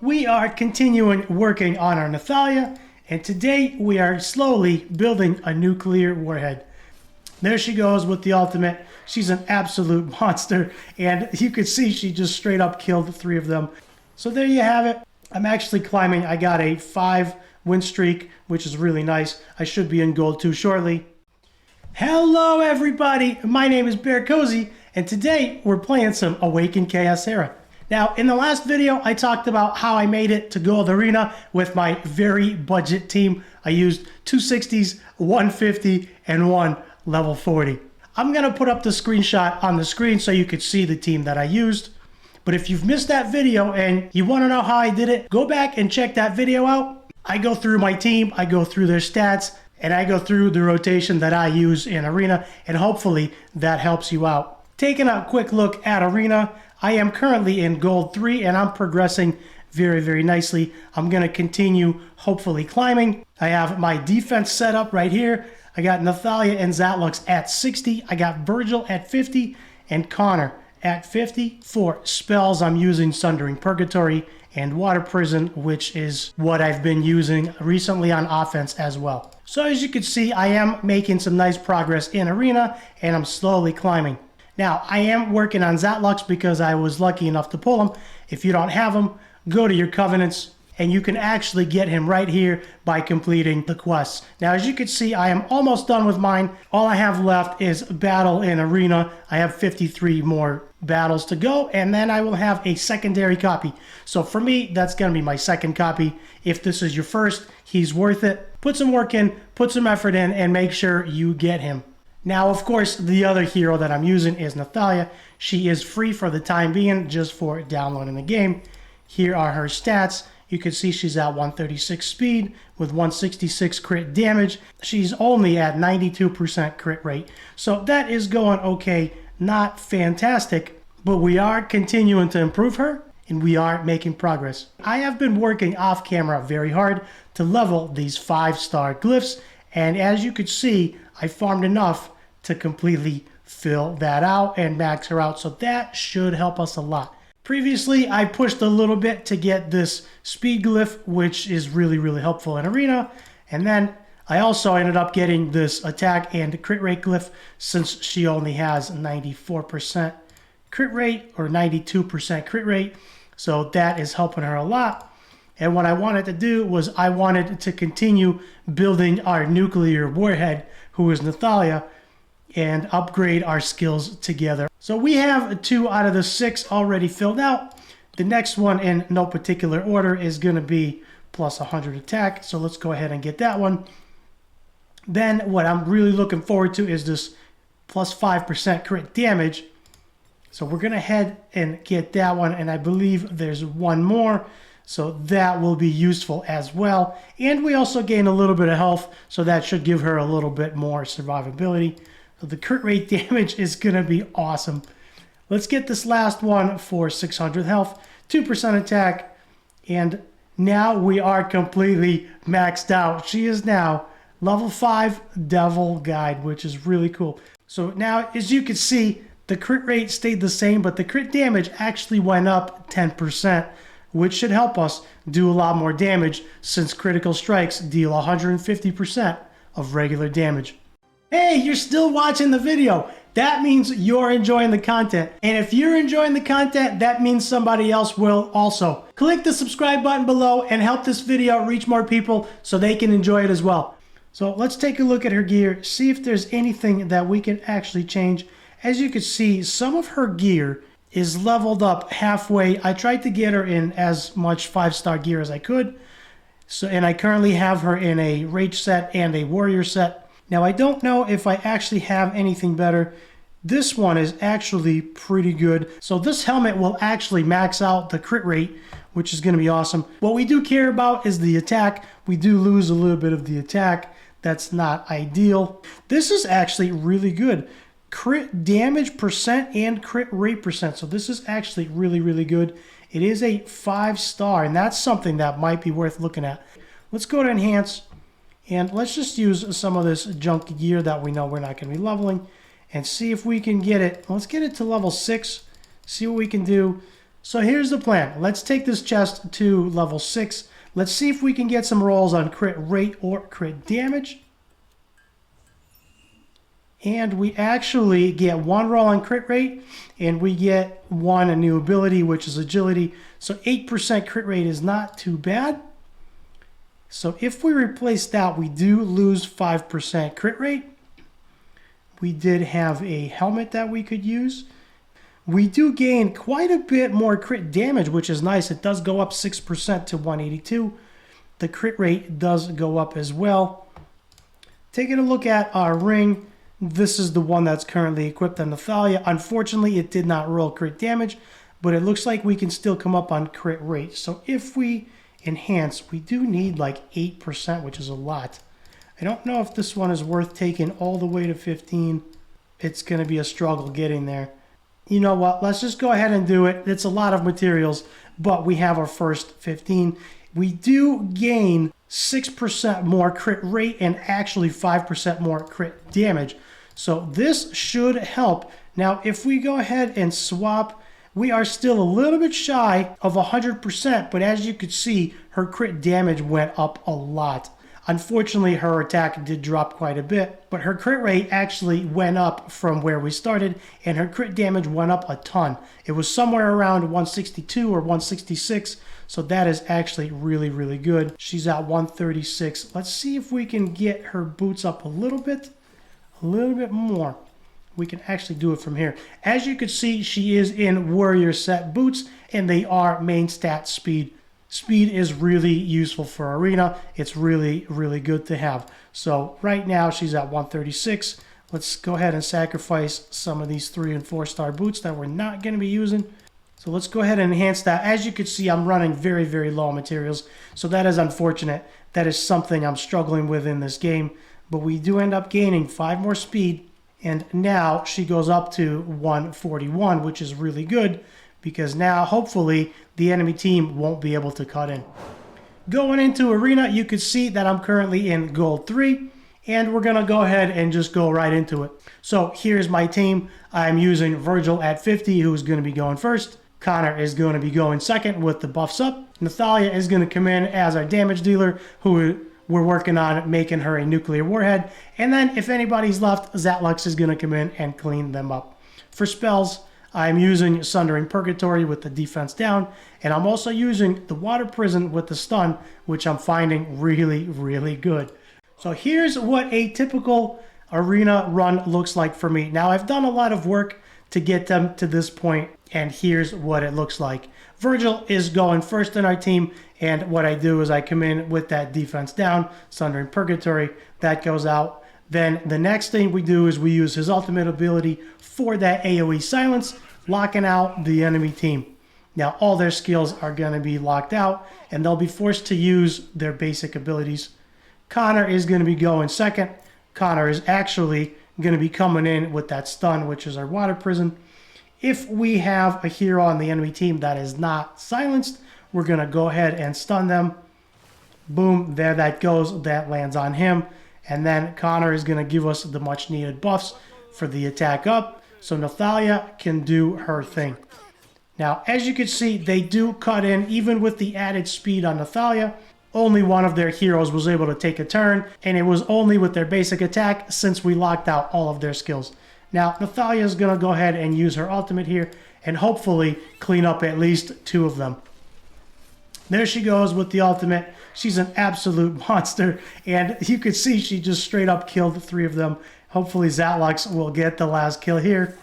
We are continuing working on our Nathalia, and today we are slowly building a nuclear warhead. There she goes with the ultimate. She's an absolute monster, and you could see she just straight up killed 3 of them. So there you have it. I'm actually climbing. I got a 5 win streak, which is really nice. I should be in gold 2 shortly. Hello everybody, my name is BearCozy, and today we're playing some Awaken Chaos Era. Now, in the last video, I talked about how I made it to Gold Arena with my very budget team. I used 260s, 150, and 1 level 40. I'm going to put up the screenshot on the screen so you could see the team that I used. But if you've missed that video and you want to know how I did it, go back and check that video out. I go through my team, I go through their stats, and I go through the rotation that I use in Arena, and hopefully that helps you out. Taking a quick look at Arena, I am currently in Gold 3 and I'm progressing very, very nicely. I'm going to continue hopefully climbing. I have my defense set up right here. I got Nathalia and Zatlux at 60. I got Virgil at 50 and Connor at 50. For spells, I'm using Sundering Purgatory and Water Prison, which is what I've been using recently on offense as well. So as you can see, I am making some nice progress in Arena and I'm slowly climbing. Now, I am working on Zatlux because I was lucky enough to pull him. If you don't have him, go to your Covenants, and you can actually get him right here by completing the quests. Now, as you can see, I am almost done with mine. All I have left is Battle in Arena. I have 53 more battles to go, and then I will have a secondary copy. So for me, that's going to be my second copy. If this is your first, he's worth it. Put some work in, put some effort in, and make sure you get him. Now, of course, the other hero that I'm using is Nathalia. She is free for the time being, just for downloading the game. Here are her stats. You can see she's at 136 speed with 166 crit damage. She's only at 92% crit rate. So that is going okay, not fantastic, but we are continuing to improve her and we are making progress. I have been working off camera very hard to level these 5-star glyphs, and as you could see, I farmed enough to completely fill that out and max her out, so that should help us a lot. Previously, I pushed a little bit to get this speed glyph, which is really, really helpful in Arena, and then I also ended up getting this attack and crit rate glyph since she only has 94% crit rate or 92% crit rate, so that is helping her a lot. And what I wanted to do was I wanted to continue building our nuclear warhead, who is Nathalia, and upgrade our skills together. So we have 2 out of the 6 already filled out. The next one in no particular order is going to be plus 100 attack. So let's go ahead and get that one. Then what I'm really looking forward to is this plus 5% crit damage. So we're going to head and get that one. And I believe there's one more. So that will be useful as well. And we also gain a little bit of health. So that should give her a little bit more survivability. So the crit rate damage is going to be awesome. Let's get this last one for 600 health, 2% attack, and now we are completely maxed out. She is now level 5 Devil Guide, which is really cool. So now, as you can see, the crit rate stayed the same, but the crit damage actually went up 10%, which should help us do a lot more damage since critical strikes deal 150% of regular damage. Hey, you're still watching the video. That means you're enjoying the content. And if you're enjoying the content, that means somebody else will also. Click the subscribe button below and help this video reach more people so they can enjoy it as well. So let's take a look at her gear, see if there's anything that we can actually change. As you can see, some of her gear is leveled up halfway. I tried to get her in as much 5-star gear as I could. And I currently have her in a Rage set and a Warrior set. Now, I don't know if I actually have anything better. This one is actually pretty good. So this helmet will actually max out the crit rate, which is going to be awesome. What we do care about is the attack. We do lose a little bit of the attack. That's not ideal. This is actually really good. Crit damage percent and crit rate percent. So this is actually really, really good. It is a 5-star, and that's something that might be worth looking at. Let's go to Enhance. And let's just use some of this junk gear that we know we're not going to be leveling and see if we can get it. Let's get it to level 6, see what we can do. So here's the plan. Let's take this chest to level 6. Let's see if we can get some rolls on crit rate or crit damage. And we actually get 1 roll on crit rate, and we get 1 a new ability, which is agility. So 8% crit rate is not too bad. So if we replace that, we do lose 5% crit rate. We did have a helmet that we could use. We do gain quite a bit more crit damage, which is nice. It does go up 6% to 182. The crit rate does go up as well. Taking a look at our ring, this is the one that's currently equipped on Nathalia. Unfortunately, it did not roll crit damage, but it looks like we can still come up on crit rate. So if we enhance, we do need like 8%, which is a lot. I don't know if this one is worth taking all the way to 15. It's going to be a struggle getting there. You know what? Let's just go ahead and do it. It's a lot of materials, but we have our first 15. We do gain 6% more crit rate and actually 5% more crit damage. So this should help. Now, if we go ahead and swap, we are still a little bit shy of 100%, but as you could see, her crit damage went up a lot. Unfortunately, her attack did drop quite a bit, but her crit rate actually went up from where we started, and her crit damage went up a ton. It was somewhere around 162 or 166, so that is actually really, really good. She's at 136. Let's see if we can get her boots up a little bit more. We can actually do it from here. As you can see, she is in warrior set boots, and they are main stat speed. Speed is really useful for arena. It's really, really good to have. So right now she's at 136. Let's go ahead and sacrifice some of these 3 and 4 star boots that we're not going to be using. So let's go ahead and enhance that. As you can see, I'm running very, very low on materials. So that is unfortunate. That is something I'm struggling with in this game. But we do end up gaining 5 more speed. And now she goes up to 141, which is really good, because now hopefully the enemy team won't be able to cut in. Going into arena, you can see that I'm currently in gold 3, and we're going to go ahead and just go right into it. So here's my team. I'm using Virgil at 50, who's going to be going first. Connor is going to be going second with the buffs up. Nathalia is going to come in as our damage dealer, who we're working on making her a nuclear warhead. And then if anybody's left, Zatlux is going to come in and clean them up. For spells, I'm using Sundering Purgatory with the defense down, and I'm also using the Water Prison with the stun, which I'm finding really, really good. So here's what a typical arena run looks like for me. Now, I've done a lot of work to get them to this point, and here's what it looks like. Virgil is going first in our team, and what I do is I come in with that defense down, Sundering Purgatory, that goes out. Then the next thing we do is we use his ultimate ability for that AoE silence, locking out the enemy team. Now all their skills are going to be locked out, and they'll be forced to use their basic abilities. Connor is going to be going second. Connor is actually going to be coming in with that stun, which is our Water Prison. If we have a hero on the enemy team that is not silenced, we're going to go ahead and stun them. Boom, there that goes. That lands on him. And then Connor is going to give us the much needed buffs for the attack up, so Nathalia can do her thing. Now, as you can see, they do cut in, even with the added speed on Nathalia. Only one of their heroes was able to take a turn, and it was only with their basic attack since we locked out all of their skills. Now, Nathalia is going to go ahead and use her ultimate here, and hopefully clean up at least 2 of them. There she goes with the ultimate. She's an absolute monster, and you can see she just straight up killed 3 of them. Hopefully Zatlux will get the last kill here,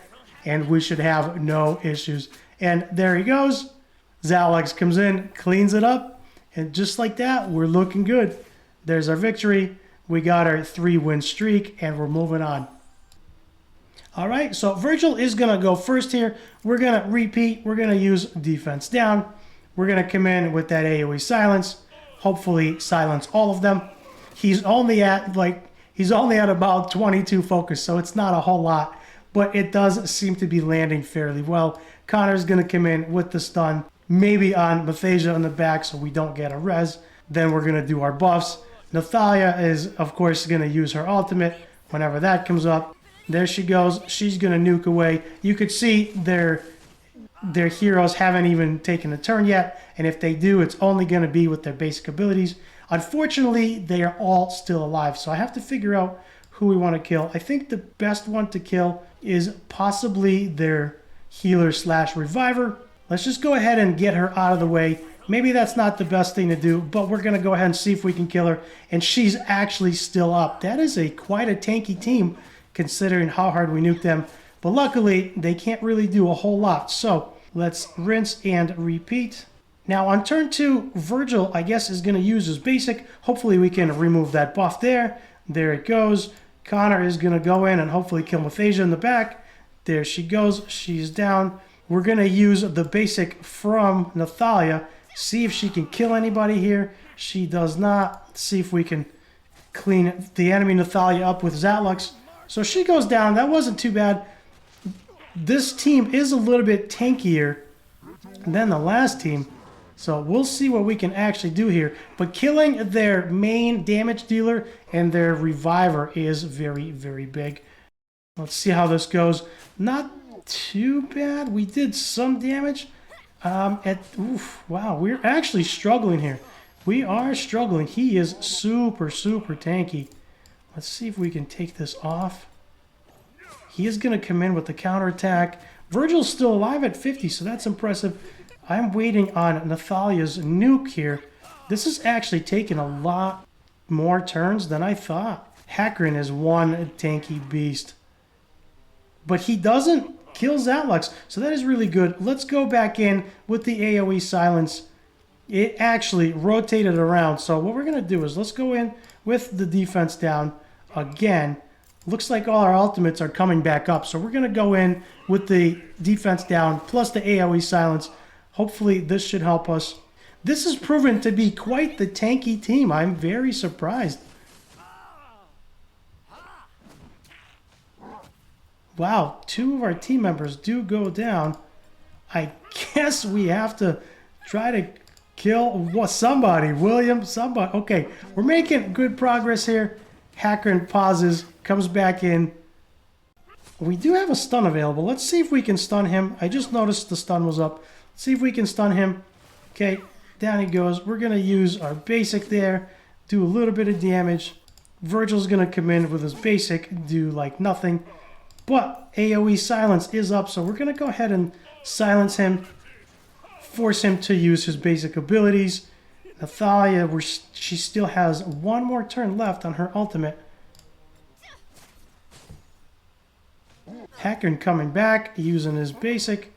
and we should have no issues. And there he goes. Zatlux comes in, cleans it up, and just like that, we're looking good. There's our victory. We got our 3-win streak, and we're moving on. All right, so Virgil is going to go first here. We're going to repeat. We're going to use defense down. We're going to come in with that AoE silence. Hopefully silence all of them. He's only at about 22 focus, so it's not a whole lot, but it does seem to be landing fairly well. Connor's going to come in with the stun, maybe on Nathalia in the back so we don't get a res. Then we're going to do our buffs. Nathalia is, of course, going to use her ultimate whenever that comes up. There she goes. She's going to nuke away. You could see their their heroes haven't even taken a turn yet, and if they do, it's only going to be with their basic abilities. Unfortunately, they are all still alive, so I have to figure out who we want to kill. I think the best one to kill is possibly their healer slash reviver. Let's just go ahead and get her out of the way. Maybe that's not the best thing to do, but we're going to go ahead and see if we can kill her. And she's actually still up. That is quite a tanky team considering how hard we nuked them. But luckily, they can't really do a whole lot. So let's rinse and repeat. Now on turn 2, Virgil, I guess, is going to use his basic. Hopefully we can remove that buff there. There it goes. Connor is going to go in and hopefully kill Nathalia in the back. There she goes. She's down. We're going to use the basic from Nathalia. See if she can kill anybody here. She does not. See if we can clean the enemy Nathalia up with Zatlux. So she goes down. That wasn't too bad. This team is a little bit tankier than the last team. So we'll see what we can actually do here. But killing their main damage dealer and their reviver is very, very big. Let's see how this goes. Not too bad. We did some damage. Wow, we're actually struggling here. We are struggling. He is super, super tanky. Let's see if we can take this off. He is going to come in with the counterattack. Virgil's still alive at 50, so that's impressive. I'm waiting on Nathalia's nuke here. This is actually taking a lot more turns than I thought. Hakrin is one tanky beast. But he doesn't kill Zatlux, so that is really good. Let's go back in with the AoE silence. It actually rotated around, so what we're going to do is let's go in with the defense down again. Looks like all our ultimates are coming back up, so we're going to go in with the defense down plus the AoE silence. Hopefully this should help us. This has proven to be quite the tanky team. I'm very surprised. Wow, 2 of our team members do go down. I guess we have to try to kill somebody. William, somebody. Okay, we're making good progress here. Hakrin pauses, comes back in. We do have a stun available. Let's see if we can stun him. I just noticed the stun was up. Let's see if we can stun him. Okay, down he goes. We're going to use our basic there, do a little bit of damage. Virgil's going to come in with his basic, do like nothing. But AoE silence is up, so we're going to go ahead and silence him, force him to use his basic abilities. Nathalia, she still has one more turn left on her ultimate. Hakrin coming back, using his basic.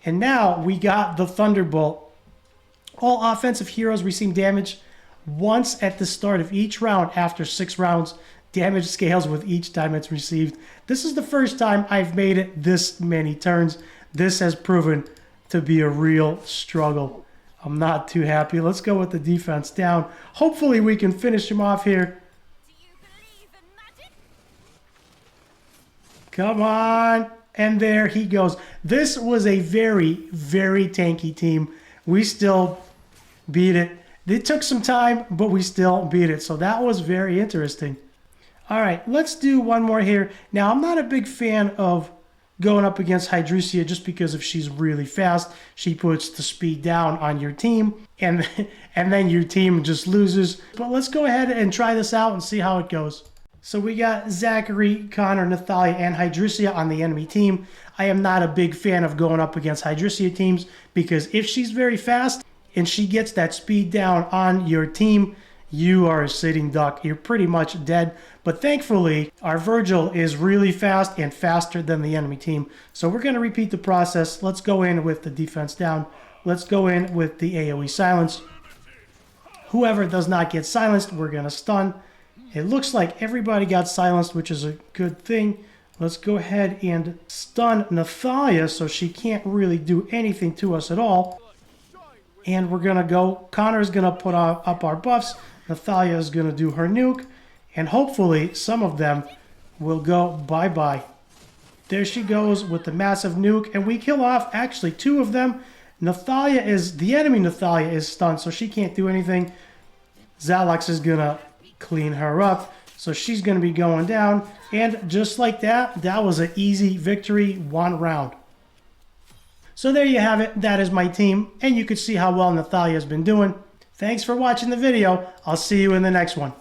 And now we got the Thunderbolt. All offensive heroes receive damage once at the start of each round after 6 rounds. Damage scales with each time it's received. This is the first time I've made it this many turns. This has proven to be a real struggle. I'm not too happy. Let's go with the defense down. Hopefully we can finish him off here. Come on. And there he goes. This was a very, very tanky team. We still beat it. It took some time, but we still beat it. So that was very interesting. All right, let's do one more here. Now, I'm not a big fan of going up against Hydrusia just because if she's really fast, she puts the speed down on your team, and then your team just loses. But let's go ahead and try this out and see how it goes. So we got Zachary, Connor, Nathalia, and Hydrusia on the enemy team. I am not a big fan of going up against Hydrusia teams because if she's very fast and she gets that speed down on your team, you are a sitting duck. You're pretty much dead. But thankfully, our Virgil is really fast and faster than the enemy team. So we're going to repeat the process. Let's go in with the defense down. Let's go in with the AoE silence. Whoever does not get silenced, we're going to stun. It looks like everybody got silenced, which is a good thing. Let's go ahead and stun Nathalia so she can't really do anything to us at all. And we're going to go. Connor's going to put up our buffs. Nathalia is going to do her nuke. And hopefully some of them will go bye-bye. There she goes with the massive nuke. And we kill off actually 2 of them. The enemy Nathalia is stunned, so she can't do anything. Zatlux is going to clean her up. So she's going to be going down. And just like that, that was an easy victory, 1 round. So there you have it. That is my team, and you can see how well Nathalia has been doing. Thanks for watching the video. I'll see you in the next one.